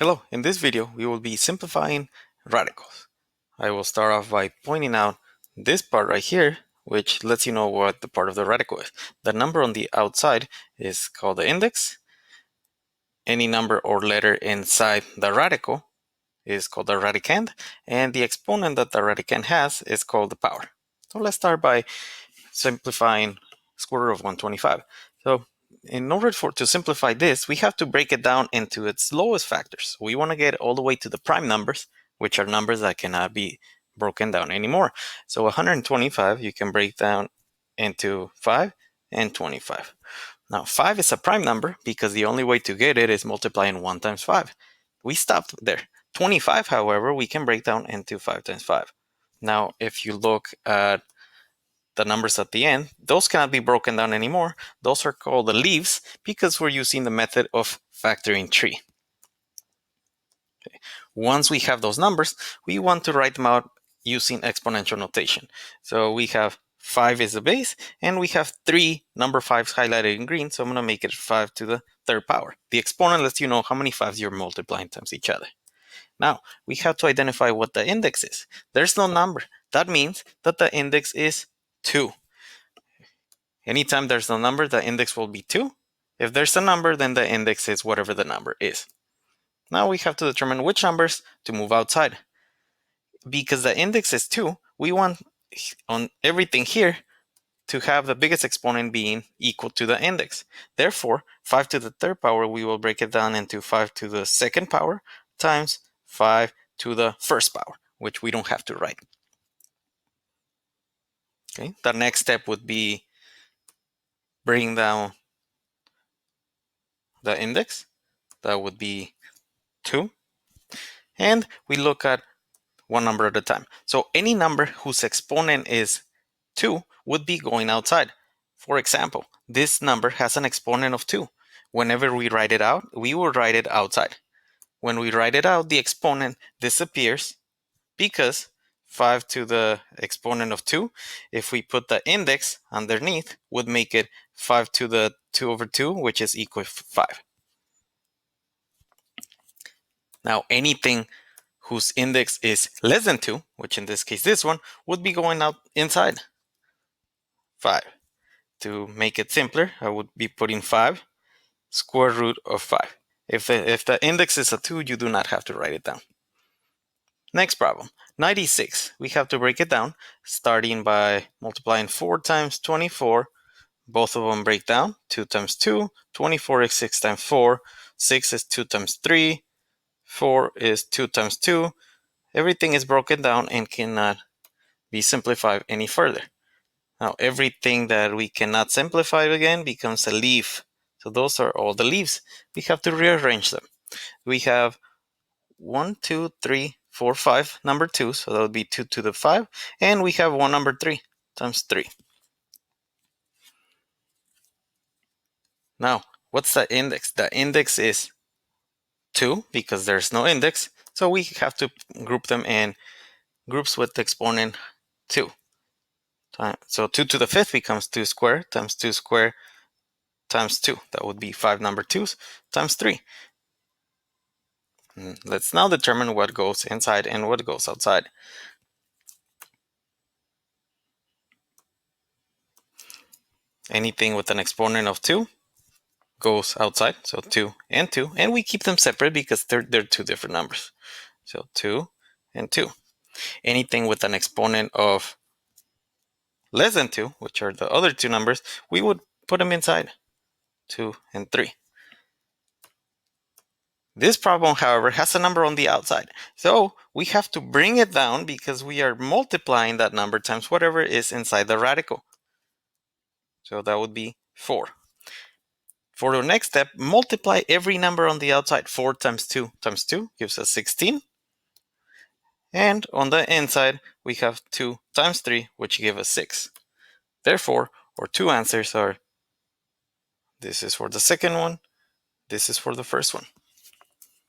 Hello, in this video we will be simplifying radicals. I will start off by pointing out this part right here, which lets you know what the part of the radical is. The number on the outside is called the index. Any number or letter inside the radical is called the radicand, and the exponent that the radicand has is called the power. So let's start by simplifying square root of 125. So in order to simplify this, we have to break it down into its lowest factors. We want to get all the way to the prime numbers, which are numbers that cannot be broken down anymore. So 125 you can break down into 5 and 25. Now 5 is a prime number because the only way to get it is multiplying 1 times 5. We stopped there. 25, however, we can break down into 5 times 5. Now if you look at the numbers at the end, those cannot be broken down anymore. Those are called the leaves because we're using the method of factoring tree. Okay. Once we have those numbers, we want to write them out using exponential notation. So we have 5 is the base, and we have 3 number 5s highlighted in green, so I'm going to make it 5 to the third power. The exponent lets you know how many 5s you're multiplying times each other. Now, we have to identify what the index is. There's no number. That means that the index is 2. Anytime there's no number, the index will be 2. If there's a number, then the index is whatever the number is. Now we have to determine which numbers to move outside. Because the index is 2, we want on everything here to have the biggest exponent being equal to the index. Therefore, 5 to the third power, we will break it down into 5 to the second power times 5 to the first power, which we don't have to write. Okay. The next step would be bring down the index. That would be 2. And we look at one number at a time. So any number whose exponent is 2 would be going outside. For example, this number has an exponent of 2. Whenever we write it out, we will write it outside. When we write it out, the exponent disappears because 5 to the exponent of 2, if we put the index underneath, would make it 5 to the 2 over 2, which is equal to 5. Now, anything whose index is less than 2, which in this case this one, would be going out inside 5. To make it simpler, I would be putting 5 square root of 5. If the index is a 2, you do not have to write it down. Next problem, 96. We have to break it down, starting by multiplying 4 times 24. Both of them break down. 2 times 2. 24 is 6 times 4. 6 is 2 times 3. 4 is 2 times 2. Everything is broken down and cannot be simplified any further. Now, everything that we cannot simplify again becomes a leaf. So those are all the leaves. We have to rearrange them. We have 1, 2, 3, 4, 5 number 2. So that would be 2 to the 5. And we have 1 number 3 times 3. Now, what's the index? The index is 2 because there's no index. So we have to group them in groups with the exponent 2. So 2 to the 5th becomes 2 squared times 2 squared times 2. That would be 5 number 2s times 3. Let's now determine what goes inside and what goes outside. Anything with an exponent of 2 goes outside, so 2, and we keep them separate because they're 2 different numbers. So 2 and 2. Anything with an exponent of less than 2, which are the other 2 numbers, we would put them inside, 2 and 3. This problem, however, has a number on the outside. So we have to bring it down because we are multiplying that number times whatever is inside the radical. So that would be 4. For the next step, multiply every number on the outside. 4 times 2 times 2 gives us 16. And on the inside, we have 2 times 3, which gives us 6. Therefore, our 2 answers are, this is for the second one, this is for the first one.